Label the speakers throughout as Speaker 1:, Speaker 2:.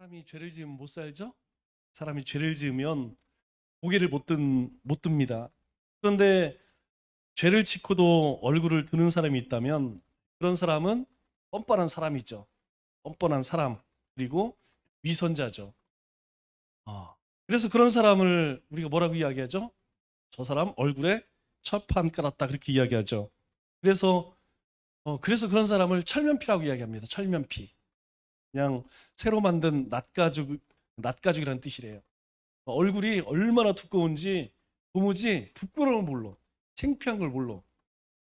Speaker 1: 사람이 죄를 지으면 못 살죠? 사람이 죄를 지으면 고개를 못 듭니다. 그런데 죄를 짓고도 얼굴을 드는 사람이 있다면 그런 사람은 뻔뻔한 사람이죠. 뻔뻔한 사람, 그리고 위선자죠. 그래서 그런 사람을 우리가 뭐라고 이야기하죠? 저 사람 얼굴에 철판 깔았다, 그렇게 이야기하죠. 그래서 그래서 그런 사람을 철면피라고 이야기합니다. 철면피. 그냥 새로 만든 낫가죽이라는 뜻이래요. 얼굴이 얼마나 두꺼운지 도무지 부끄러움을 몰라. 창피한 걸 몰라.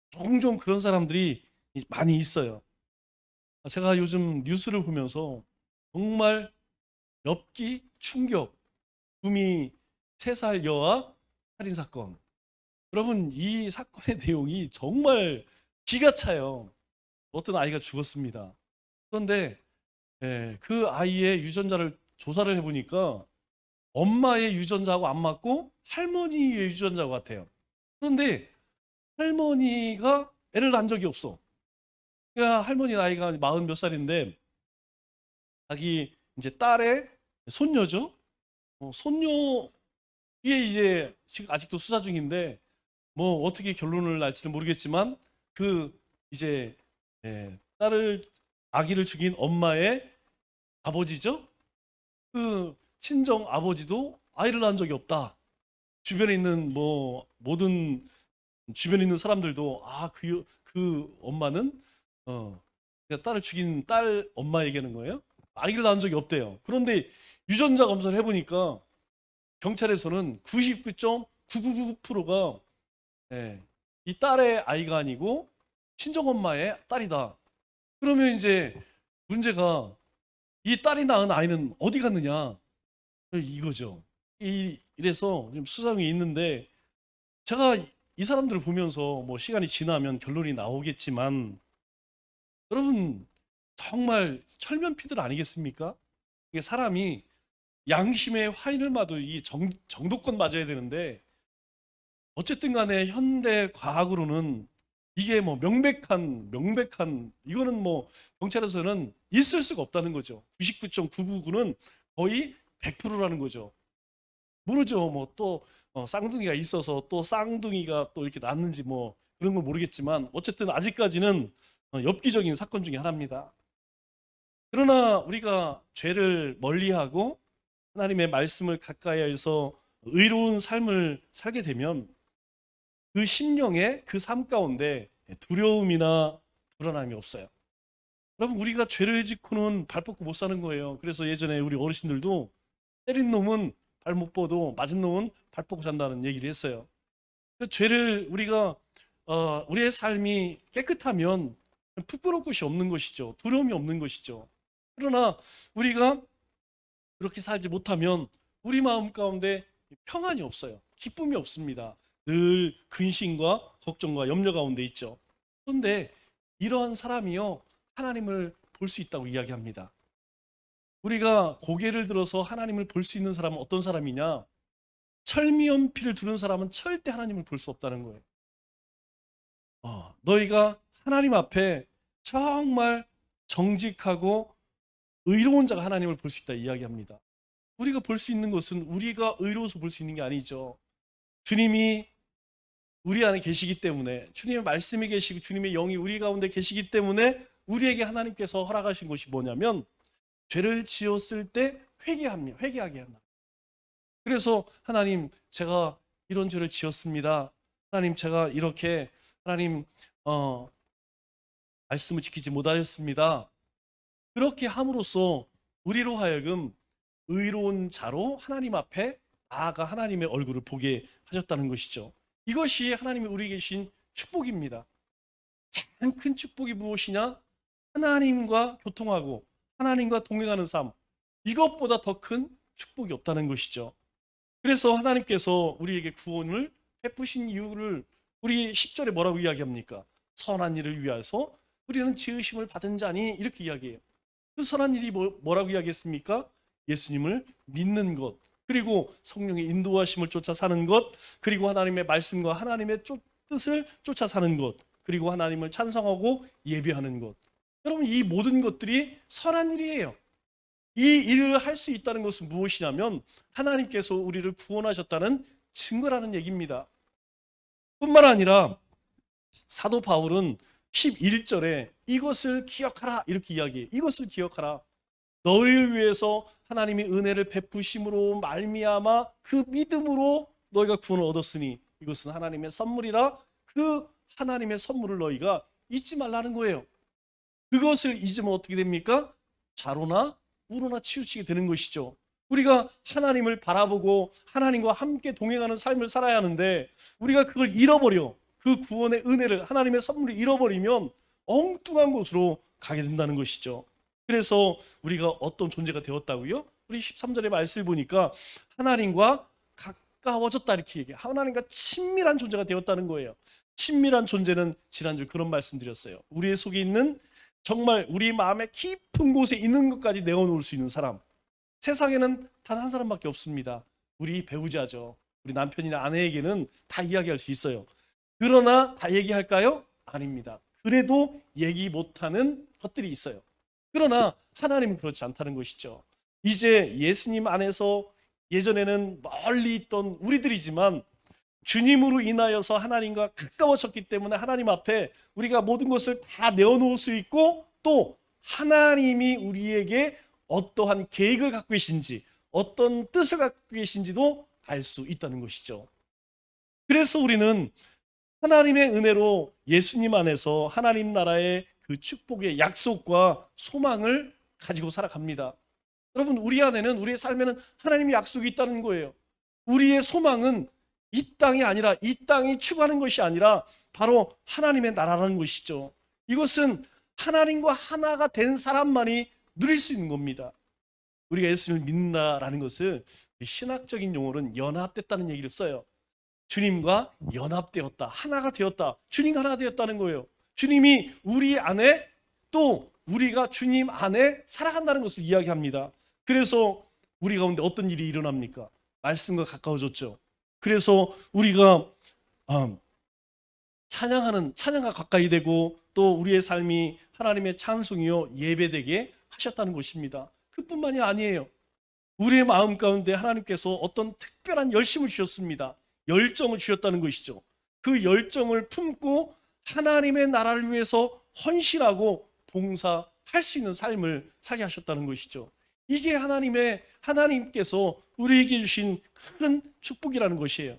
Speaker 1: 종종 그런 사람들이 많이 있어요. 제가 요즘 뉴스를 보면서 정말 엽기, 충격, 구미 3살 여아 살인 사건. 여러분, 이 사건의 내용이 정말 기가 차요. 어떤 아이가 죽었습니다. 그런데 그 아이의 유전자를 조사를 해보니까 엄마의 유전자하고 안 맞고 할머니의 유전자 같아요. 그런데 할머니가 애를 낳은 적이 없어. 그러니까 할머니 나이가 40 몇 살인데 자기 이제 딸의 손녀죠. 손녀 이게 이제 지금 아직도 수사 중인데 뭐 어떻게 결론을 날지는 모르겠지만 그 이제 딸을 아기를 죽인 엄마의 아버지죠. 그 친정 아버지도 아이를 낳은 적이 없다. 주변에 있는 뭐 모든 주변에 있는 사람들도 그 엄마는 그러니까 딸을 죽인 딸 엄마 얘기하는 거예요. 아기를 낳은 적이 없대요. 그런데 유전자 검사를 해보니까 경찰에서는 99.9999%가 이 딸의 아이가 아니고 친정 엄마의 딸이다. 그러면 이제 문제가 이 딸이 낳은 아이는 어디 갔느냐 이거죠. 이래서 좀 수상이 있는데 제가 이 사람들을 보면서 뭐 시간이 지나면 결론이 나오겠지만 여러분 정말 철면피들 아니겠습니까? 이게 사람이 양심의 화인을 마도 이 정도권 맞아야 되는데 어쨌든 간에 현대 과학으로는 이게 뭐 명백한 이거는 뭐 경찰에서는 있을 수가 없다는 거죠. 99.999는 거의 100%라는 거죠. 모르죠. 뭐 또 쌍둥이가 있어서 또 쌍둥이가 또 이렇게 낳는지 뭐 그런 건 모르겠지만 어쨌든 아직까지는 엽기적인 사건 중에 하나입니다. 그러나 우리가 죄를 멀리하고 하나님의 말씀을 가까이에서 의로운 삶을 살게 되면 그 심령의 그 삶 가운데 두려움이나 불안함이 없어요. 여러분 우리가 죄를 짓고는 발 뻗고 못 사는 거예요. 그래서 예전에 우리 어르신들도 때린 놈은 발 못 뻗고 맞은 놈은 발 뻗고 잔다는 얘기를 했어요. 그 죄를 우리가 우리의 삶이 깨끗하면 부끄러울 것이 없는 것이죠. 두려움이 없는 것이죠. 그러나 우리가 그렇게 살지 못하면 우리 마음 가운데 평안이 없어요. 기쁨이 없습니다. 늘 근심과 걱정과 염려 가운데 있죠. 그런데 이러한 사람이요 하나님을 볼 수 있다고 이야기합니다. 우리가 고개를 들어서 하나님을 볼 수 있는 사람은 어떤 사람이냐? 철미연필을 두는 사람은 절대 하나님을 볼 수 없다는 거예요. 너희가 하나님 앞에 정말 정직하고 의로운 자가 하나님을 볼 수 있다 이야기합니다. 우리가 볼 수 있는 것은 우리가 의로워서 볼 수 있는 게 아니죠. 주님이 우리 안에 계시기 때문에, 주님의 말씀이 계시고 주님의 영이 우리 가운데 계시기 때문에 우리에게 하나님께서 허락하신 것이 뭐냐면 죄를 지었을 때 회개하게 한다. 그래서 하나님 제가 이런 죄를 지었습니다. 하나님 제가 이렇게 하나님 말씀을 지키지 못하였습니다. 그렇게 함으로써 우리로 하여금 의로운 자로 하나님 앞에 나아가 하나님의 얼굴을 보게 하셨다는 것이죠. 이것이 하나님이 우리에게 주신 축복입니다. 가장 큰 축복이 무엇이냐? 하나님과 교통하고 하나님과 동행하는 삶. 이것보다 더 큰 축복이 없다는 것이죠. 그래서 하나님께서 우리에게 구원을 베푸신 이유를 우리 10절에 뭐라고 이야기합니까? 선한 일을 위하여서 우리는 지으심을 받은 자니 이렇게 이야기해요. 그 선한 일이 뭐라고 이야기했습니까? 예수님을 믿는 것, 그리고 성령의 인도하심을 쫓아 사는 것, 그리고 하나님의 말씀과 하나님의 뜻을 쫓아 사는 것, 그리고 하나님을 찬송하고 예배하는 것. 여러분 이 모든 것들이 선한 일이에요. 이 일을 할 수 있다는 것은 무엇이냐면 하나님께서 우리를 구원하셨다는 증거라는 얘기입니다. 뿐만 아니라 사도 바울은 11절에 이것을 기억하라 이렇게 이야기해요. 이것을 기억하라. 너희를 위해서 하나님이 은혜를 베푸심으로 말미암아 그 믿음으로 너희가 구원을 얻었으니 이것은 하나님의 선물이라. 그 하나님의 선물을 너희가 잊지 말라는 거예요. 그것을 잊으면 어떻게 됩니까? 좌로나 우로나 치우치게 되는 것이죠. 우리가 하나님을 바라보고 하나님과 함께 동행하는 삶을 살아야 하는데 우리가 그걸 잃어버려, 그 구원의 은혜를, 하나님의 선물을 잃어버리면 엉뚱한 곳으로 가게 된다는 것이죠. 그래서 우리가 어떤 존재가 되었다고요? 우리 13절의 말씀을 보니까 하나님과 가까워졌다 이렇게 얘기해요. 하나님과 친밀한 존재가 되었다는 거예요. 친밀한 존재는 지난주 그런 말씀 드렸어요. 우리의 속에 있는, 정말 우리 마음의 깊은 곳에 있는 것까지 내어놓을 수 있는 사람. 세상에는 단 한 사람밖에 없습니다. 우리 배우자죠. 우리 남편이나 아내에게는 다 이야기할 수 있어요. 그러나 다 얘기할까요? 아닙니다. 그래도 얘기 못하는 것들이 있어요. 그러나 하나님은 그렇지 않다는 것이죠. 이제 예수님 안에서 예전에는 멀리 있던 우리들이지만 주님으로 인하여서 하나님과 가까워졌기 때문에 하나님 앞에 우리가 모든 것을 다 내어놓을 수 있고, 또 하나님이 우리에게 어떠한 계획을 갖고 계신지, 어떤 뜻을 갖고 계신지도 알 수 있다는 것이죠. 그래서 우리는 하나님의 은혜로 예수님 안에서 하나님 나라의 그 축복의 약속과 소망을 가지고 살아갑니다. 여러분, 우리 안에는, 우리의 삶에는 하나님의 약속이 있다는 거예요. 우리의 소망은 이 땅이 아니라, 이 땅이 추구하는 것이 아니라 바로 하나님의 나라라는 것이죠. 이것은 하나님과 하나가 된 사람만이 누릴 수 있는 겁니다. 우리가 예수님을 믿는다라는 것을 신학적인 용어로는 연합됐다는 얘기를 써요. 주님과 연합되었다, 하나가 되었다, 주님과 하나가 되었다는 거예요. 주님이 우리 안에, 또 우리가 주님 안에 살아간다는 것을 이야기합니다. 그래서 우리 가운데 어떤 일이 일어납니까? 말씀과 가까워졌죠. 그래서 우리가 찬양과 가까이 되고, 또 우리의 삶이 하나님의 찬송이요 예배되게 하셨다는 것입니다. 그뿐만이 아니에요. 우리의 마음 가운데 하나님께서 어떤 특별한 열심을 주셨습니다. 열정을 주셨다는 것이죠. 그 열정을 품고 하나님의 나라를 위해서 헌신하고 봉사할 수 있는 삶을 살게 하셨다는 것이죠. 이게 하나님께서 우리에게 주신 큰 축복이라는 것이에요.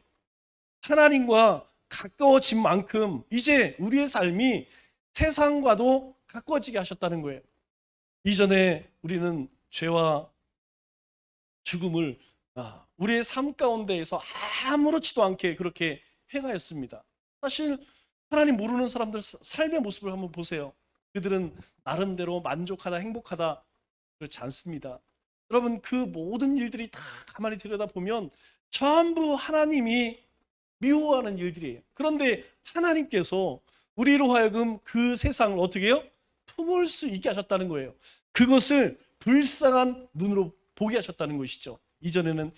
Speaker 1: 하나님과 가까워진 만큼 이제 우리의 삶이 세상과도 가까워지게 하셨다는 거예요. 이전에 우리는 죄와 죽음을 우리의 삶 가운데에서 아무렇지도 않게 그렇게 행하였습니다. 사실 하나님 모르는 사람들 삶의 모습을 한번 보세요. 그들은 나름대로 만족하다, 행복하다, 그렇지 않습니다. 여러분, 그 모든 일들이 다 가만히 들여다보면 전부 하나님이 미워하는 일들이에요. 그런데 하나님께서 우리로 하여금 그 세상을 어떻게 해요? 품을 수 있게 하셨다는 거예요. 그것을 불쌍한 눈으로 보게 하셨다는 것이죠. 이전에는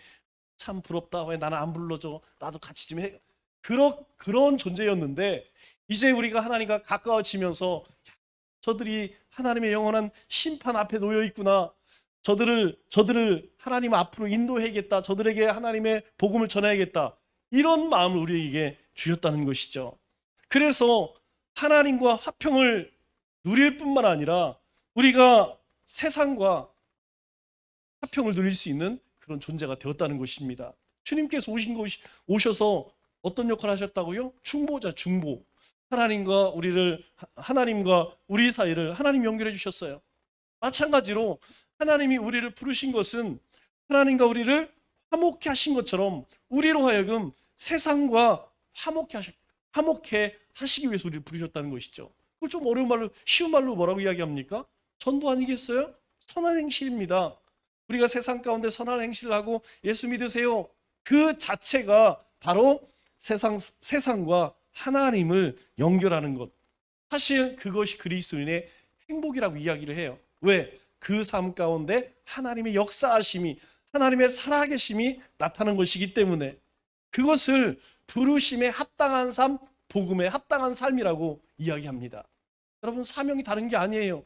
Speaker 1: 참 부럽다, 왜 나는 안 불러줘, 나도 같이 좀 해, 그런 존재였는데 이제 우리가 하나님과 가까워지면서 저들이 하나님의 영원한 심판 앞에 놓여 있구나, 저들을 하나님 앞으로 인도해야겠다, 저들에게 하나님의 복음을 전해야겠다, 이런 마음을 우리에게 주셨다는 것이죠. 그래서 하나님과 화평을 누릴 뿐만 아니라 우리가 세상과 화평을 누릴 수 있는 그런 존재가 되었다는 것입니다. 주님께서 오셔서 어떤 역할을 하셨다고요? 중보자, 중보. 하나님과 우리 사이를 하나님 연결해 주셨어요. 마찬가지로 하나님이 우리를 부르신 것은 하나님과 우리를 화목케 하신 것처럼 우리로 하여금 세상과 화목해 하시기 위해서 우리를 부르셨다는 것이죠. 그걸 좀 어려운 말로, 쉬운 말로 뭐라고 이야기합니까? 전도 아니겠어요? 선한 행실입니다. 우리가 세상 가운데 선한 행실을 하고 예수 믿으세요, 그 자체가 바로 세상과 하나님을 연결하는 것. 사실 그것이 그리스도인의 행복이라고 이야기를 해요. 왜? 그 삶 가운데 하나님의 역사하심이, 하나님의 살아계심이 나타나는 것이기 때문에 그것을 부르심에 합당한 삶, 복음에 합당한 삶이라고 이야기합니다. 여러분, 사명이 다른 게 아니에요.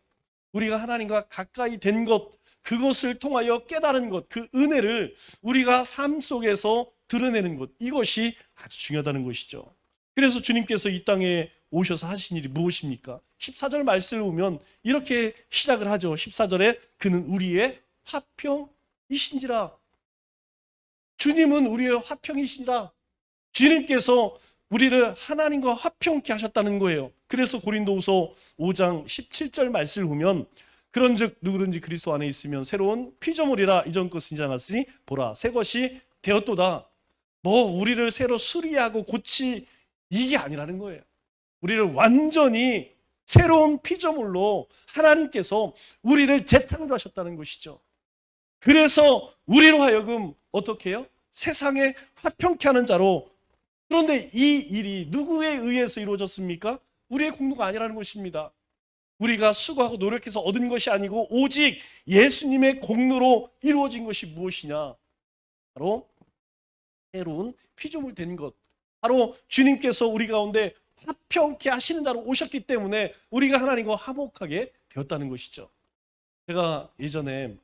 Speaker 1: 우리가 하나님과 가까이 된 것, 그것을 통하여 깨달은 것, 그 은혜를 우리가 삶 속에서 드러내는 것, 이것이 아주 중요하다는 것이죠. 그래서 주님께서 이 땅에 오셔서 하신 일이 무엇입니까? 14절 말씀을 보면 이렇게 시작을 하죠. 14절에 그는 우리의 화평이신지라. 주님은 우리의 화평이시니라. 주님께서 우리를 하나님과 화평케 하셨다는 거예요. 그래서 고린도후서 5장 17절 말씀을 보면 그런즉 누구든지 그리스도 안에 있으면 새로운 피조물이라 이전 것은 지나갔으니 보라 새 것이 되었도다. 뭐 우리를 새로 수리하고 고치 이게 아니라는 거예요. 우리를 완전히 새로운 피조물로 하나님께서 우리를 재창조하셨다는 것이죠. 그래서 우리로 하여금 어떻게 해요? 세상에 화평케 하는 자로. 그런데 이 일이 누구에 의해서 이루어졌습니까? 우리의 공로가 아니라는 것입니다. 우리가 수고하고 노력해서 얻은 것이 아니고 오직 예수님의 공로로 이루어진 것이 무엇이냐? 바로 새로운 피조물 된 것. 바로 주님께서 우리 가운데 화평케 하시는 자로 오셨기 때문에 우리가 하나님과 화목하게 되었다는 것이죠. 제가 예전에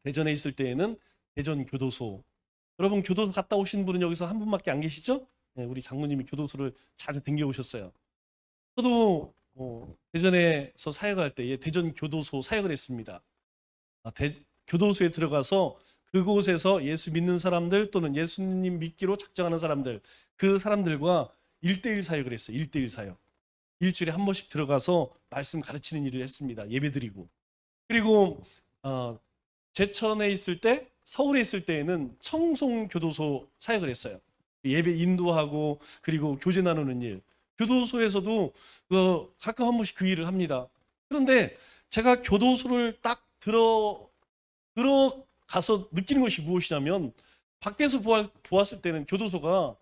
Speaker 1: 대전에 있을 때에는 대전 교도소, 여러분 교도소 갔다 오신 분은 여기서 한 분밖에 안 계시죠? 네, 우리 장모님이 교도소를 자주 댕겨 오셨어요. 저도 대전에서 사역할 때 대전 교도소 사역을 했습니다. 교도소에 들어가서 그곳에서 예수 믿는 사람들 또는 예수님 믿기로 작정하는 사람들, 그 사람들과 1대1 사역을 했어요. 1대1 사역. 일주일에 한 번씩 들어가서 말씀 가르치는 일을 했습니다. 예배드리고. 그리고 제천에 있을 때, 서울에 있을 때에는 청송교도소 사역을 했어요. 예배 인도하고 그리고 교제 나누는 일. 교도소에서도 가끔 한 번씩 그 일을 합니다. 그런데 제가 교도소를 딱 들어가서 느끼는 것이 무엇이냐면, 밖에서 보았을 때는 교도소가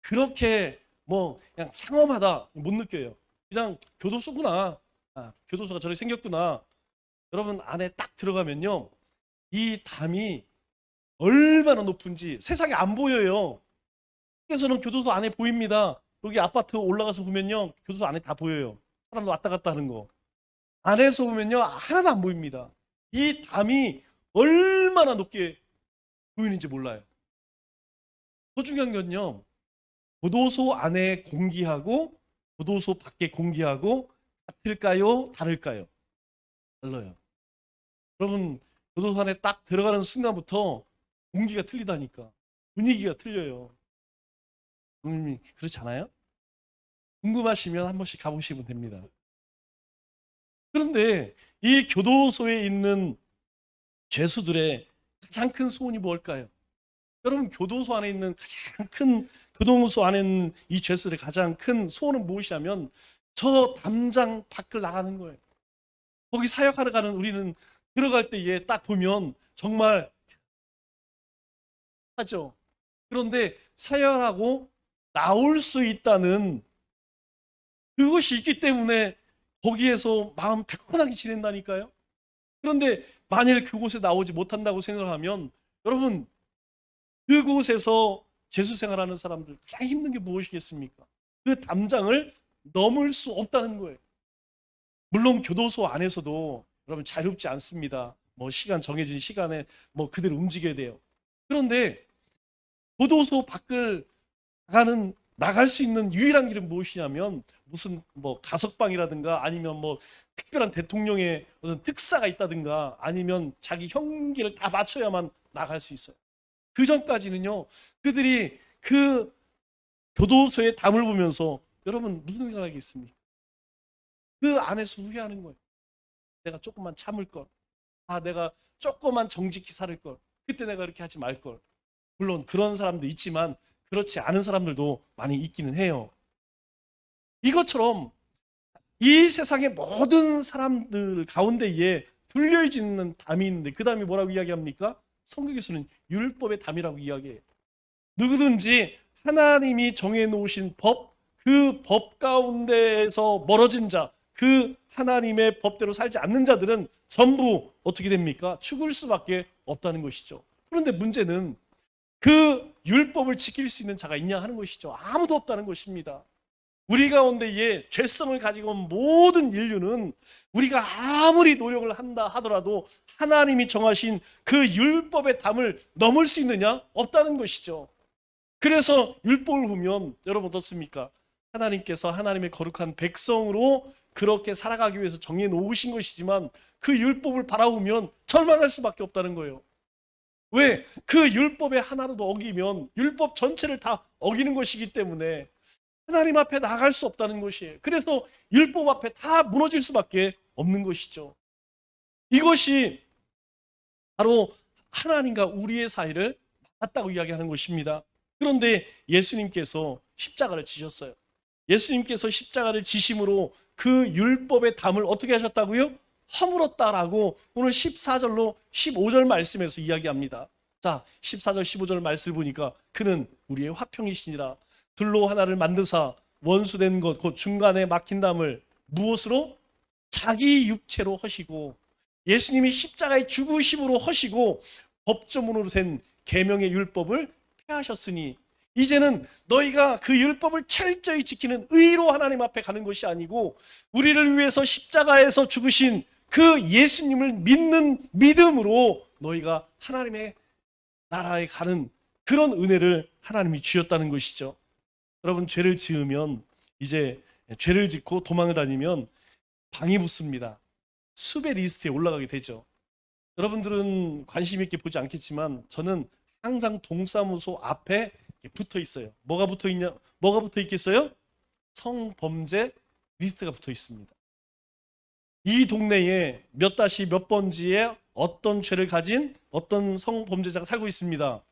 Speaker 1: 그렇게 뭐 그냥 상엄하다 못 느껴요. 그냥 교도소구나. 교도소가 저렇게 생겼구나. 여러분 안에 딱 들어가면요, 이 담이 얼마나 높은지 세상에 안 보여요. 밖에서는 교도소 안에 보입니다. 여기 아파트 올라가서 보면요, 교도소 안에 다 보여요. 사람도 왔다 갔다 하는 거. 안에서 보면요, 하나도 안 보입니다. 이 담이 얼마나 높게 보이는지 몰라요. 더 중요한 건요, 교도소 안에 공기하고 교도소 밖에 공기하고 같을까요? 다를까요? 달라요. 여러분 교도소 안에 딱 들어가는 순간부터 공기가 틀리다니까. 분위기가 틀려요. 그렇지 않아요? 궁금하시면 한 번씩 가보시면 됩니다. 그런데 이 교도소에 있는 죄수들의 가장 큰 소원이 뭘까요? 여러분 교도소 안에 있는 교도소 안에 있는 이 죄수들의 가장 큰 소원은 무엇이냐면 저 담장 밖을 나가는 거예요. 거기 사역하러 가는 우리는 들어갈 때에 딱 보면 정말 하죠. 그런데 사역하고 나올 수 있다는 그것이 있기 때문에 거기에서 마음 편하게 지낸다니까요. 그런데 만일 그곳에 나오지 못한다고 생각하면 여러분 그곳에서 재수 생활하는 사람들 가장 힘든 게 무엇이겠습니까? 그 담장을 넘을 수 없다는 거예요. 물론 교도소 안에서도 여러분 자유롭지 않습니다. 뭐 정해진 시간에 뭐 그대로 움직여야 돼요. 그런데 교도소 밖을 나갈 수 있는 유일한 길은 무엇이냐면 무슨 뭐 가석방이라든가 아니면 뭐 특별한 대통령의 무슨 특사가 있다든가 아니면 자기 형기를 다 맞춰야만 나갈 수 있어요. 그 전까지는요, 그들이 그 교도소의 담을 보면서 여러분 무슨 생각이 있습니까? 그 안에서 후회하는 거예요. 내가 조금만 참을 걸. 내가 조금만 정직히 살 걸. 그때 내가 이렇게 하지 말 걸. 물론 그런 사람도 있지만 그렇지 않은 사람들도 많이 있기는 해요. 이것처럼 이 세상의 모든 사람들 가운데에 둘려있는 담이 있는데 그 담이 뭐라고 이야기합니까? 성경에서는 율법의 담이라고 이야기해요. 누구든지 하나님이 정해놓으신 법, 그 법 가운데에서 멀어진 자, 그 하나님의 법대로 살지 않는 자들은 전부 어떻게 됩니까? 죽을 수밖에 없다는 것이죠. 그런데 문제는 그 율법을 지킬 수 있는 자가 있냐 하는 것이죠. 아무도 없다는 것입니다. 우리 가운데에 죄성을 가지고 온 모든 인류는 우리가 아무리 노력을 한다 하더라도 하나님이 정하신 그 율법의 담을 넘을 수 있느냐? 없다는 것이죠. 그래서 율법을 보면 여러분 어떻습니까? 하나님께서 하나님의 거룩한 백성으로 그렇게 살아가기 위해서 정해 놓으신 것이지만 그 율법을 바라보면 절망할 수밖에 없다는 거예요. 왜? 그 율법의 하나라도 어기면 율법 전체를 다 어기는 것이기 때문에 하나님 앞에 나갈 수 없다는 것이에요. 그래서 율법 앞에 다 무너질 수밖에 없는 것이죠. 이것이 바로 하나님과 우리의 사이를 맞다고 이야기하는 것입니다. 그런데 예수님께서 십자가를 지셨어요. 예수님께서 십자가를 지심으로 그 율법의 담을 어떻게 하셨다고요? 허물었다라고 오늘 14절로 15절 말씀에서 이야기합니다. 자, 14절 15절 말씀을 보니까 그는 우리의 화평이시니라. 들로 하나를 만드사 원수된 것 곧 중간에 막힌 담을 무엇으로? 자기 육체로 허시고, 예수님이 십자가의 죽으심으로 허시고 법조문으로 된 계명의 율법을 폐하셨으니 이제는 너희가 그 율법을 철저히 지키는 의로 하나님 앞에 가는 것이 아니고 우리를 위해서 십자가에서 죽으신 그 예수님을 믿는 믿음으로 너희가 하나님의 나라에 가는 그런 은혜를 하나님이 주셨다는 것이죠. 여러분, 죄를 지으면 이제 죄를 짓고 도망을 다니면 방이 붙습니다. 수배 리스트에 올라가게 되죠. 여러분들은 관심 있게 보지 않겠지만 저는 항상 동사무소 앞에 붙어 있어요. 뭐가 붙어 있냐? 뭐가 붙어 있겠어요? 성범죄 리스트가 붙어 있습니다. 이 동네에 몇 다시 몇 번지에 어떤 죄를 가진 어떤 성범죄자가 살고 있습니다.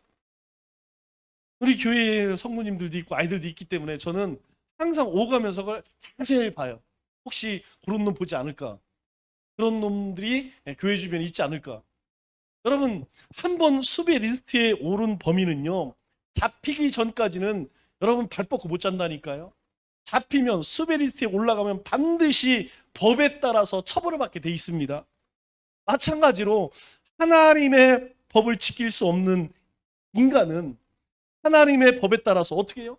Speaker 1: 우리 교회에 성도님들도 있고 아이들도 있기 때문에 저는 항상 오가면서 그걸 자세히 봐요. 혹시 그런 놈 보지 않을까? 그런 놈들이 교회 주변에 있지 않을까? 여러분, 한 번 수배 리스트에 오른 범인은요, 잡히기 전까지는 여러분 발 뻗고 못 잔다니까요. 잡히면 수배 리스트에 올라가면 반드시 법에 따라서 처벌을 받게 돼 있습니다. 마찬가지로 하나님의 법을 지킬 수 없는 인간은 하나님의 법에 따라서 어떻게 해요?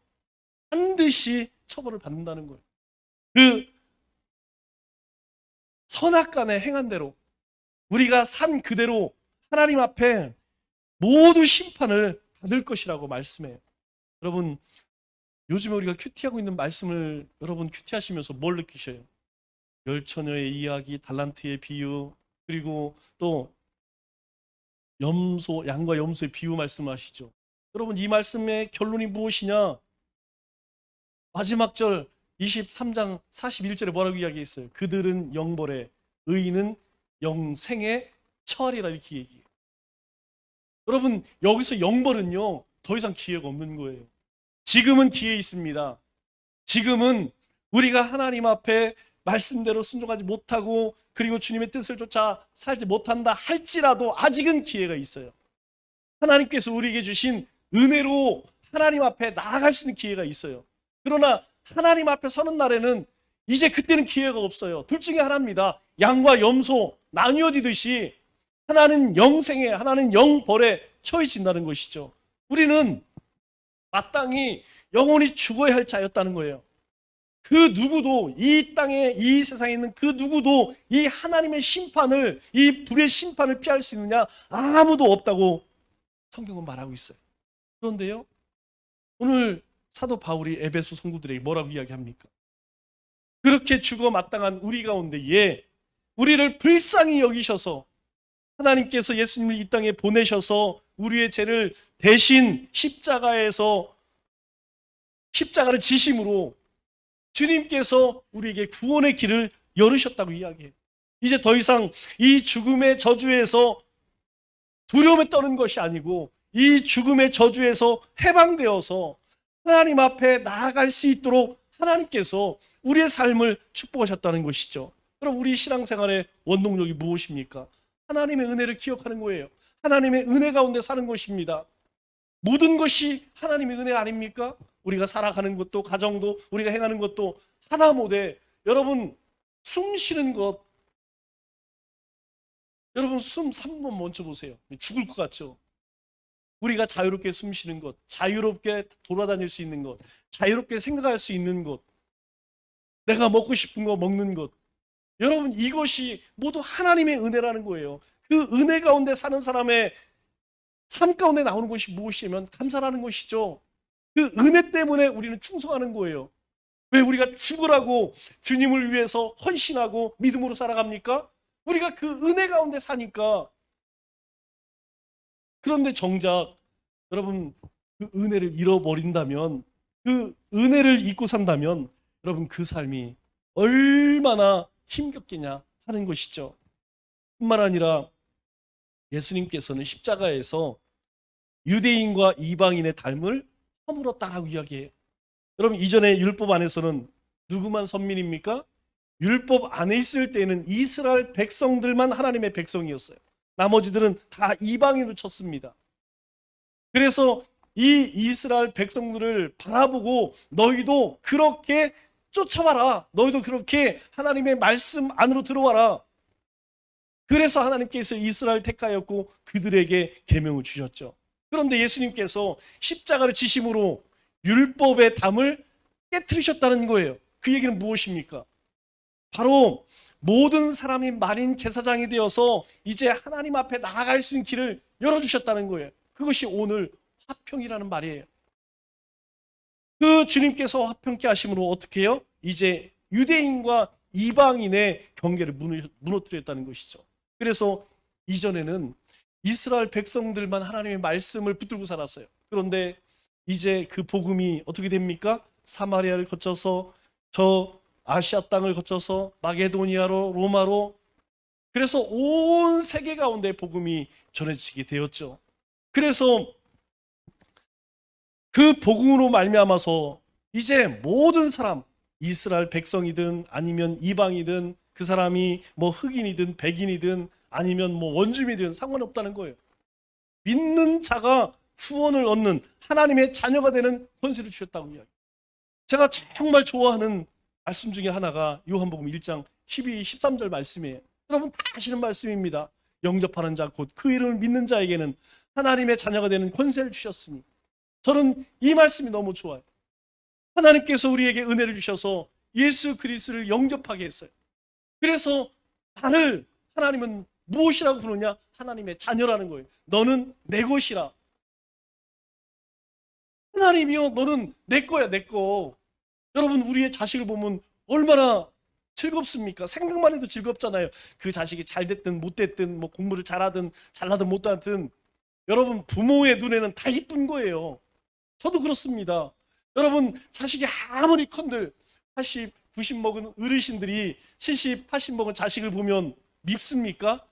Speaker 1: 반드시 처벌을 받는다는 거예요. 그 선악간에 행한 대로 우리가 산 그대로 하나님 앞에 모두 심판을 받을 것이라고 말씀해요. 여러분, 요즘에 우리가 큐티하고 있는 말씀을 여러분 큐티하시면서 뭘 느끼셔요? 열처녀의 이야기, 달란트의 비유, 그리고 또 염소, 양과 염소의 비유 말씀하시죠. 여러분, 이 말씀의 결론이 무엇이냐? 마지막 절 23장 41절에 뭐라고 이야기했어요? 그들은 영벌에, 의인은 영생에 처하리라, 이렇게 얘기해요. 여러분, 여기서 영벌은요 더 이상 기회가 없는 거예요. 지금은 기회 있습니다. 지금은 우리가 하나님 앞에 말씀대로 순종하지 못하고 그리고 주님의 뜻을 쫓아 살지 못한다 할지라도 아직은 기회가 있어요. 하나님께서 우리에게 주신 은혜로 하나님 앞에 나아갈 수 있는 기회가 있어요. 그러나 하나님 앞에 서는 날에는 이제 그때는 기회가 없어요. 둘 중에 하나입니다. 양과 염소 나뉘어지듯이 하나는 영생에, 하나는 영벌에 처해진다는 것이죠. 우리는 마땅히 영원히 죽어야 할 자였다는 거예요. 그 누구도, 이 땅에, 이 세상에 있는 그 누구도 이 하나님의 심판을, 이 불의 심판을 피할 수 있느냐? 아무도 없다고 성경은 말하고 있어요. 그런데요, 오늘 사도 바울이 에베소 성도들에게 뭐라고 이야기합니까? 그렇게 죽어 마땅한 우리 가운데에 우리를 불쌍히 여기셔서 하나님께서 예수님을 이 땅에 보내셔서 우리의 죄를 대신 십자가에서 십자가를 지심으로 주님께서 우리에게 구원의 길을 열으셨다고 이야기해요. 이제 더 이상 이 죽음의 저주에서 두려움에 떠는 것이 아니고 이 죽음의 저주에서 해방되어서 하나님 앞에 나아갈 수 있도록 하나님께서 우리의 삶을 축복하셨다는 것이죠. 그럼 우리 신앙생활의 원동력이 무엇입니까? 하나님의 은혜를 기억하는 거예요. 하나님의 은혜 가운데 사는 것입니다. 모든 것이 하나님의 은혜 아닙니까? 우리가 살아가는 것도, 가정도, 우리가 행하는 것도 하다못해 여러분 숨 쉬는 것, 여러분 숨 3번 멈춰 보세요. 죽을 것 같죠? 우리가 자유롭게 숨 쉬는 것, 자유롭게 돌아다닐 수 있는 것, 자유롭게 생각할 수 있는 것, 내가 먹고 싶은 거 먹는 것. 여러분, 이것이 모두 하나님의 은혜라는 거예요. 그 은혜 가운데 사는 사람의 삶 가운데 나오는 것이 무엇이면 감사라는 것이죠. 그 은혜 때문에 우리는 충성하는 거예요. 왜 우리가 죽으라고 주님을 위해서 헌신하고 믿음으로 살아갑니까? 우리가 그 은혜 가운데 사니까. 그런데 정작 여러분, 그 은혜를 잃어버린다면, 그 은혜를 잊고 산다면 여러분, 그 삶이 얼마나 힘겹겠냐 하는 것이죠. 뿐만 아니라 예수님께서는 십자가에서 유대인과 이방인의 닮을 허물었다라고 이야기해요. 여러분, 이전에 율법 안에서는 누구만 선민입니까? 율법 안에 있을 때는 이스라엘 백성들만 하나님의 백성이었어요. 나머지들은 다 이방인으로 쳤습니다. 그래서 이 이스라엘 백성들을 바라보고 너희도 그렇게 쫓아와라. 너희도 그렇게 하나님의 말씀 안으로 들어와라. 그래서 하나님께서 이스라엘 택하였고 그들에게 계명을 주셨죠. 그런데 예수님께서 십자가를 지심으로 율법의 담을 깨트리셨다는 거예요. 그 얘기는 무엇입니까? 바로 모든 사람이 만인 제사장이 되어서 이제 하나님 앞에 나아갈 수 있는 길을 열어주셨다는 거예요. 그것이 오늘 화평이라는 말이에요. 그 주님께서 화평케 하심으로 어떻게 해요? 이제 유대인과 이방인의 경계를 무너뜨렸다는 것이죠. 그래서 이전에는 이스라엘 백성들만 하나님의 말씀을 붙들고 살았어요. 그런데 이제 그 복음이 어떻게 됩니까? 사마리아를 거쳐서 저 아시아 땅을 거쳐서 마게도니아로, 로마로, 그래서 온 세계 가운데 복음이 전해지게 되었죠. 그래서 그 복음으로 말미암아서 이제 모든 사람, 이스라엘 백성이든 아니면 이방이든 그 사람이 뭐 흑인이든 백인이든 아니면 뭐 원주민이든 상관없다는 거예요. 믿는 자가 구원을 얻는 하나님의 자녀가 되는 권세를 주셨다고 이야기해요. 제가 정말 좋아하는 말씀 중에 하나가 요한복음 1장 12, 13절 말씀이에요. 여러분 다 아시는 말씀입니다. 영접하는 자 곧 그 이름을 믿는 자에게는 하나님의 자녀가 되는 권세를 주셨으니. 저는 이 말씀이 너무 좋아요. 하나님께서 우리에게 은혜를 주셔서 예수 그리스도를 영접하게 했어요. 그래서 나를 하나님은 무엇이라고 부르냐? 하나님의 자녀라는 거예요. 너는 내 것이라. 하나님이요, 너는 내 거야, 내 거. 여러분, 우리의 자식을 보면 얼마나 즐겁습니까? 생각만 해도 즐겁잖아요. 그 자식이 잘 됐든 못 됐든 뭐 공부를 잘하든 잘하든 못하든 여러분, 부모의 눈에는 다 이쁜 거예요. 저도 그렇습니다. 여러분, 자식이 아무리 컨들 80, 90 먹은 어르신들이 70, 80 먹은 자식을 보면 밉습니까?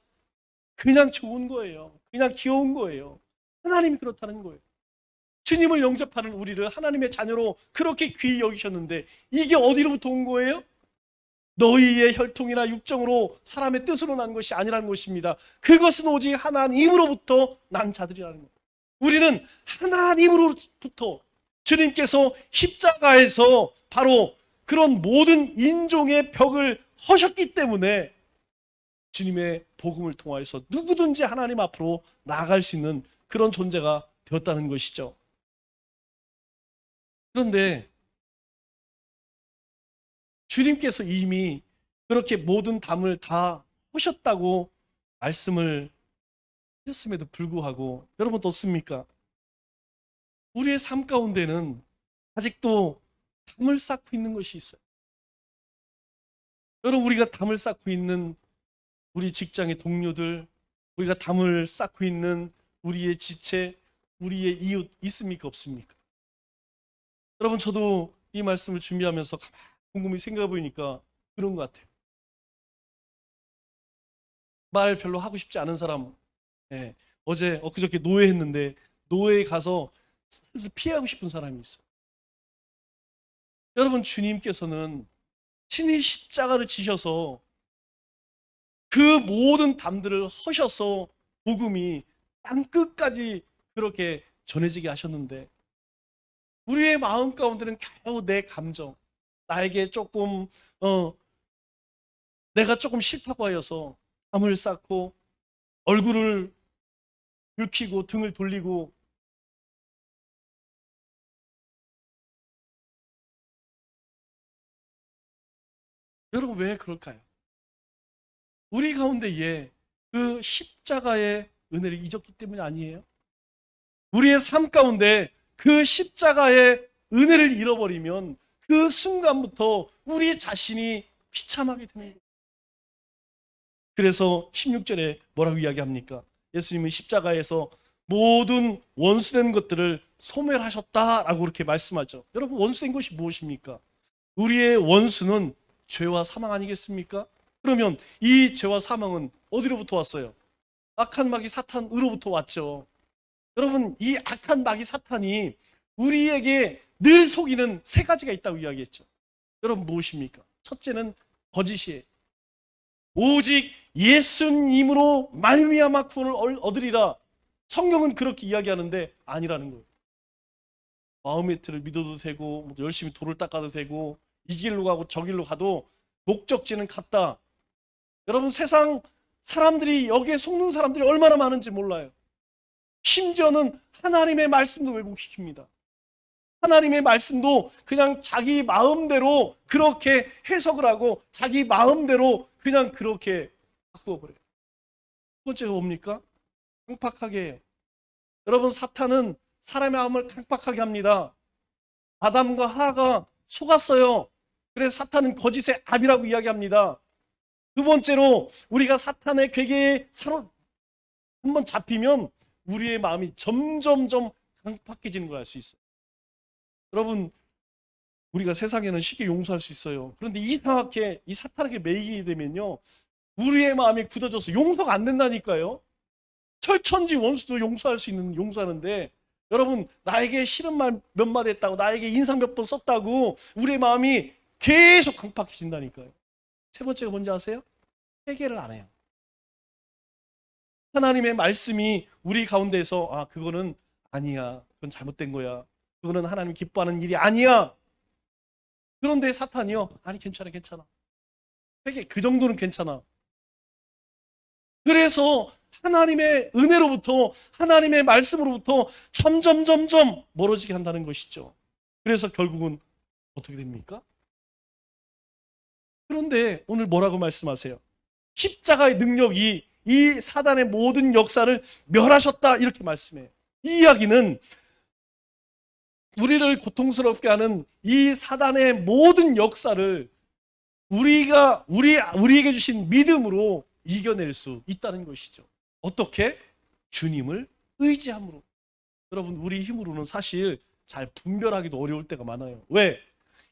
Speaker 1: 그냥 좋은 거예요. 그냥 귀여운 거예요. 하나님이 그렇다는 거예요. 주님을 영접하는 우리를 하나님의 자녀로 그렇게 귀히 여기셨는데 이게 어디로부터 온 거예요? 너희의 혈통이나 육정으로 사람의 뜻으로 난 것이 아니라는 것입니다. 그것은 오직 하나님으로부터 난 자들이라는 거예요. 우리는 하나님으로부터 주님께서 십자가에서 바로 그런 모든 인종의 벽을 허셨기 때문에 주님의 복음을 통하여서 누구든지 하나님 앞으로 나아갈 수 있는 그런 존재가 되었다는 것이죠. 그런데 주님께서 이미 그렇게 모든 담을 다 하셨다고 말씀을 하셨음에도 불구하고 여러분 어떻습니까? 우리의 삶 가운데는 아직도 담을 쌓고 있는 것이 있어요. 여러분, 우리가 담을 쌓고 있는 우리 직장의 동료들, 우리가 담을 쌓고 있는 우리의 지체, 우리의 이웃 있습니까? 없습니까? 여러분, 저도 이 말씀을 준비하면서 곰곰이 생각해 보니까 그런 것 같아요. 말 별로 하고 싶지 않은 사람, 예, 어제 엊그저께 노예했는데 노예에 가서 슬슬 피하고 싶은 사람이 있어요. 여러분, 주님께서는 친히 십자가를 지셔서 그 모든 담들을 허셔서 복음이 땅 끝까지 그렇게 전해지게 하셨는데 우리의 마음 가운데는 겨우 내 감정, 나에게 조금 내가 조금 싫다고 하여서 담을 쌓고 얼굴을 붉히고 등을 돌리고 여러분 왜 그럴까요? 우리 가운데에 그 십자가의 은혜를 잊었기 때문이 아니에요? 우리의 삶 가운데 그 십자가의 은혜를 잃어버리면 그 순간부터 우리 자신이 비참하게 되는 거예요. 그래서 16절에 뭐라고 이야기합니까? 예수님은 십자가에서 모든 원수된 것들을 소멸하셨다라고 그렇게 말씀하죠. 여러분 원수된 것이 무엇입니까? 우리의 원수는 죄와 사망 아니겠습니까? 그러면 이 죄와 사망은 어디로부터 왔어요? 악한 마귀 사탄으로부터 왔죠. 여러분 이 악한 마귀 사탄이 우리에게 늘 속이는 세 가지가 있다고 이야기했죠. 여러분 무엇입니까? 첫째는 거짓이에요. 오직 예수님으로 말미암아 구원을 얻으리라. 성경은 그렇게 이야기하는데 아니라는 거예요. 마음의 틀을 믿어도 되고 열심히 돌을 닦아도 되고 이 길로 가고 저 길로 가도 목적지는 같다. 여러분 세상 사람들이 여기에 속는 사람들이 얼마나 많은지 몰라요. 심지어는 하나님의 말씀도 왜곡시킵니다. 하나님의 말씀도 그냥 자기 마음대로 그렇게 해석을 하고 자기 마음대로 그냥 그렇게 바꾸어 버려요. 첫 번째가 뭡니까? 강팍하게 해요. 여러분 사탄은 사람의 마음을 강팍하게 합니다. 아담과 하와가 속았어요. 그래서 사탄은 거짓의 압이라고 이야기합니다. 두 번째로 우리가 사탄의 괴계에 한번 잡히면 우리의 마음이 점점점 강팍해지는 걸 알 수 있어요. 여러분 우리가 세상에는 쉽게 용서할 수 있어요. 그런데 이상하게 이 사탄에게 매이게 되면요 우리의 마음이 굳어져서 용서가 안 된다니까요. 철천지 원수도 용서할 수 있는 용서하는데 여러분 나에게 싫은 말 몇 마디 했다고 나에게 인상 몇 번 썼다고 우리의 마음이 계속 강팍해진다니까요. 세 번째가 뭔지 아세요? 회개를 안 해요. 하나님의 말씀이 우리 가운데서 그거는 아니야. 그건 잘못된 거야. 그거는 하나님 기뻐하는 일이 아니야. 그런데 사탄이요. 아니 괜찮아. 회개 그 정도는 괜찮아. 그래서 하나님의 은혜로부터 하나님의 말씀으로부터 점점 멀어지게 한다는 것이죠. 그래서 결국은 어떻게 됩니까? 그런데 오늘 뭐라고 말씀하세요? 십자가의 능력이 이 사단의 모든 역사를 멸하셨다 이렇게 말씀해요. 이 이야기는 우리를 고통스럽게 하는 이 사단의 모든 역사를 우리에게 주신 믿음으로 이겨낼 수 있다는 것이죠. 어떻게? 주님을 의지함으로. 여러분 우리 힘으로는 사실 잘 분별하기도 어려울 때가 많아요. 왜?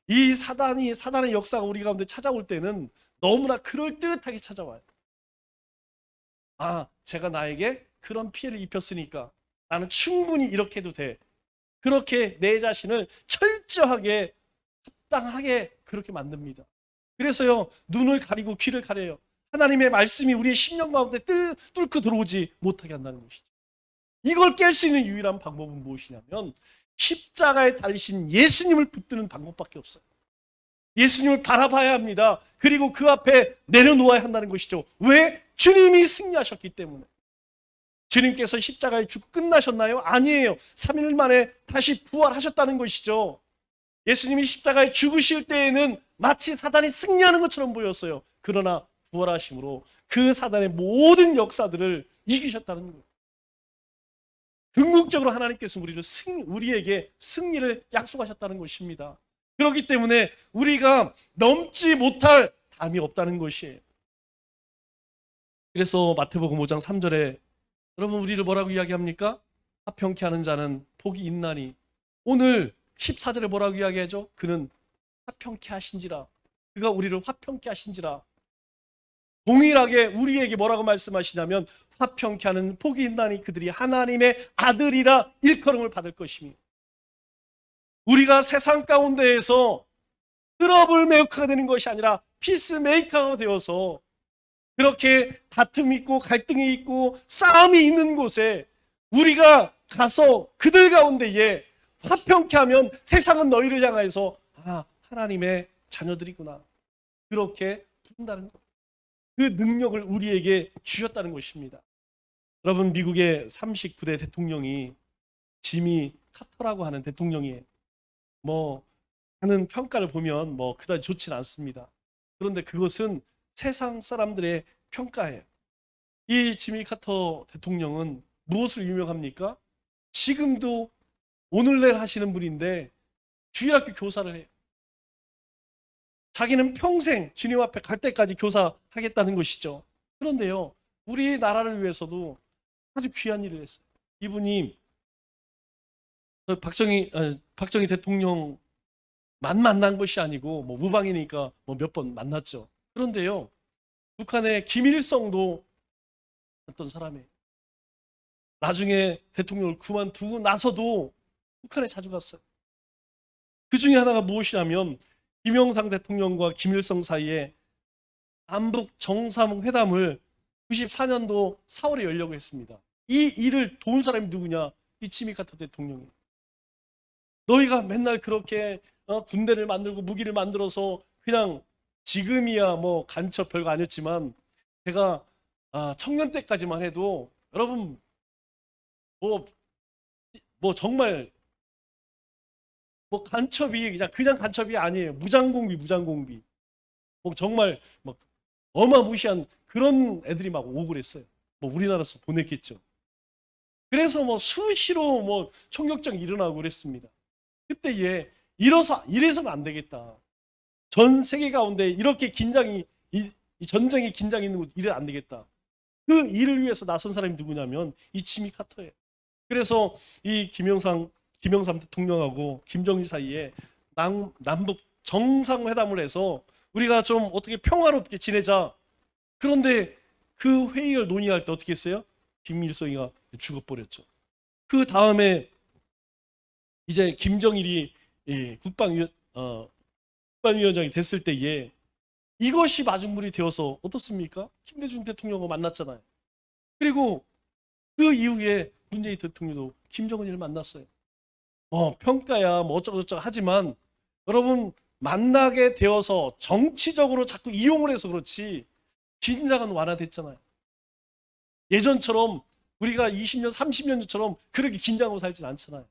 Speaker 1: 이 사단의 역사가 우리 가운데 찾아올 때는 너무나 그럴듯하게 찾아와요. 제가 나에게 그런 피해를 입혔으니까 나는 충분히 이렇게 해도 돼. 그렇게 내 자신을 철저하게 합당하게 그렇게 만듭니다. 그래서요 눈을 가리고 귀를 가려요. 하나님의 말씀이 우리의 심령 가운데 뚫고 들어오지 못하게 한다는 것이죠. 이걸 깰 수 있는 유일한 방법은 무엇이냐면 십자가에 달리신 예수님을 붙드는 방법밖에 없어요. 예수님을 바라봐야 합니다. 그리고 그 앞에 내려놓아야 한다는 것이죠. 왜? 주님이 승리하셨기 때문에. 주님께서 십자가에 죽고 끝나셨나요? 아니에요. 3일 만에 다시 부활하셨다는 것이죠. 예수님이 십자가에 죽으실 때에는 마치 사단이 승리하는 것처럼 보였어요. 그러나 부활하심으로 그 사단의 모든 역사들을 이기셨다는 거예요. 궁극적으로 하나님께서 우리에게 승리를 약속하셨다는 것입니다. 그렇기 때문에 우리가 넘지 못할 담이 없다는 것이에요. 그래서 마태복음 5장 3절에 여러분 우리를 뭐라고 이야기합니까? 화평케 하는 자는 복이 있나니. 오늘 14절에 뭐라고 이야기하죠? 그는 화평케 하신지라. 그가 우리를 화평케 하신지라. 동일하게 우리에게 뭐라고 말씀하시냐면 화평케 하는 복이 있나니 그들이 하나님의 아들이라 일컬음을 받을 것이니. 우리가 세상 가운데에서 트러블 메이커가 되는 것이 아니라 피스메이커가 되어서 그렇게 다툼이 있고 갈등이 있고 싸움이 있는 곳에 우리가 가서 그들 가운데에 화평케 하면 세상은 너희를 향해서 하나님의 자녀들이구나 그렇게 부른다는 것. 그 능력을 우리에게 주셨다는 것입니다. 여러분 미국의 39대 대통령이 지미 카터라고 하는 대통령이에요. 하는 평가를 보면 그다지 좋지는 않습니다. 그런데 그것은 세상 사람들의 평가예요. 이 지미 카터 대통령은 무엇으로 유명합니까? 지금도 오늘날 하시는 분인데 주일학교 교사를 해요. 자기는 평생 주님 앞에 갈 때까지 교사하겠다는 것이죠. 그런데요, 우리나라를 위해서도 아주 귀한 일을 했어요. 이분이 박정희 대통령만 만난 것이 아니고 뭐 무방이니까 뭐 몇 번 만났죠. 그런데요, 북한의 김일성도 어떤 사람이에요. 나중에 대통령을 그만두고 나서도 북한에 자주 갔어요. 그 중에 하나가 무엇이냐면 김영삼 대통령과 김일성 사이에 남북 정상회담을 94년도 4월에 열려고 했습니다. 이 일을 도운 사람이 누구냐? 이 지미 카터 대통령이. 너희가 맨날 그렇게 군대를 만들고 무기를 만들어서 그냥 지금이야 뭐 간첩 별거 아니었지만 제가 청년 때까지만 해도 여러분 뭐 정말 뭐 간첩이 그냥 간첩이 아니에요. 무장공비. 뭐 정말 막 어마무시한 그런 애들이 막 오고 그랬어요. 뭐 우리나라에서 보냈겠죠. 그래서 뭐 수시로 뭐 총격전이 일어나고 그랬습니다. 그때에 이래서는 안 되겠다. 전 세계 가운데 이렇게 긴장이 이 전쟁의 긴장이 있는 곳 이래 안 되겠다. 그 일을 위해서 나선 사람이 누구냐면 이 지미 카터예요. 그래서 이 김영삼 대통령하고 김정일 사이에 남북 정상회담을 해서 우리가 좀 어떻게 평화롭게 지내자. 그런데 그 회의를 논의할 때 어떻게 했어요? 김일성이가 죽어버렸죠. 그 다음에 이제 김정일이 국방위원장이 됐을 때에 이것이 마중물이 되어서 어떻습니까? 김대중 대통령과 만났잖아요. 그리고 그 이후에 문재인 대통령도 김정은을 만났어요. 평가야 뭐 어쩌고저쩌고 하지만 여러분 만나게 되어서 정치적으로 자꾸 이용을 해서 그렇지 긴장은 완화됐잖아요. 예전처럼 우리가 20년, 30년 전처럼 그렇게 긴장하고 살진 않잖아요.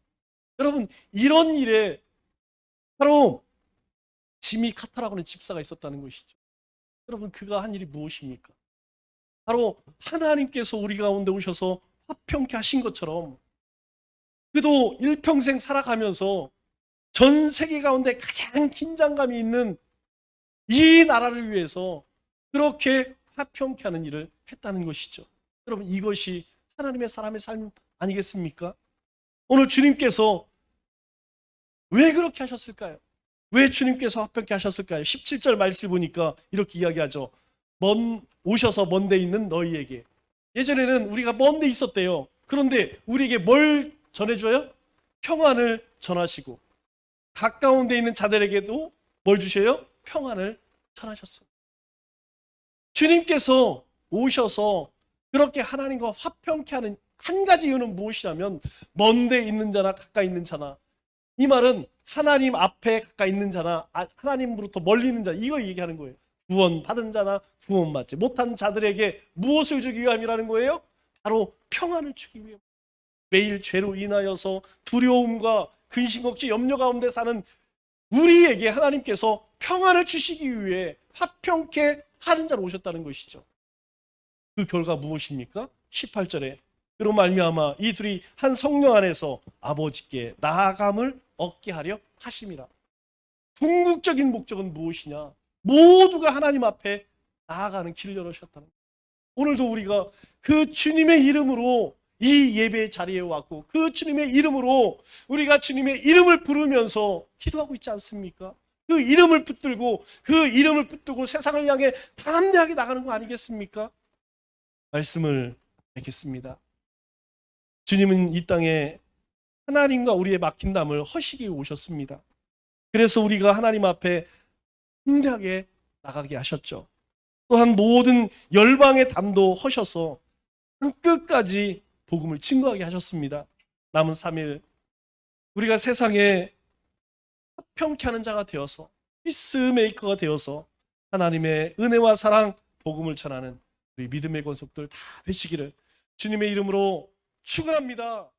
Speaker 1: 여러분 이런 일에 바로 지미 카타라고는 집사가 있었다는 것이죠. 여러분 그가 한 일이 무엇입니까? 바로 하나님께서 우리 가운데 오셔서 화평케 하신 것처럼 그도 일평생 살아가면서 전 세계 가운데 가장 긴장감이 있는 이 나라를 위해서 그렇게 화평케 하는 일을 했다는 것이죠. 여러분 이것이 하나님의 사람의 삶 아니겠습니까? 오늘 주님께서 왜 그렇게 하셨을까요? 왜 주님께서 화평케 하셨을까요? 17절 말씀 보니까 이렇게 이야기하죠. 오셔서 먼 데 있는 너희에게. 예전에는 우리가 먼 데 있었대요. 그런데 우리에게 뭘 전해줘요? 평안을 전하시고 가까운 데 있는 자들에게도 뭘 주셔요? 평안을 전하셨어요. 주님께서 오셔서 그렇게 하나님과 화평케 하는 한 가지 이유는 무엇이냐면 먼 데 있는 자나 가까이 있는 자나, 이 말은 하나님 앞에 가까이 있는 자나 하나님으로부터 멀리 있는 자, 이거 얘기하는 거예요. 구원 받은 자나 구원 받지 못한 자들에게 무엇을 주기 위함이라는 거예요? 바로 평안을 주기 위함. 매일 죄로 인하여서 두려움과 근심, 걱정, 염려 가운데 사는 우리에게 하나님께서 평안을 주시기 위해 화평케 하는 자로 오셨다는 것이죠. 그 결과 무엇입니까? 18절에 그로 말미암아 이 둘이 한 성령 안에서 아버지께 나아감을 얻게 하려 하심이라. 궁극적인 목적은 무엇이냐? 모두가 하나님 앞에 나아가는 길을 열으셨다는 거예요. 오늘도 우리가 그 주님의 이름으로 이 예배의 자리에 왔고 그 주님의 이름으로 우리가 주님의 이름을 부르면서 기도하고 있지 않습니까? 그 이름을 붙들고 세상을 향해 담대하게 나가는 거 아니겠습니까? 말씀을 맺겠습니다. 주님은 이 땅에 하나님과 우리의 막힌 담을 허시기 오셨습니다. 그래서 우리가 하나님 앞에 담대하게 나가게 하셨죠. 또한 모든 열방의 담도 허셔서 끝까지 복음을 증거하게 하셨습니다. 남은 3일 우리가 세상에 화평케 하는 자가 되어서 피스메이커가 되어서 하나님의 은혜와 사랑, 복음을 전하는 우리 믿음의 권속들 다 되시기를 주님의 이름으로 축원합니다.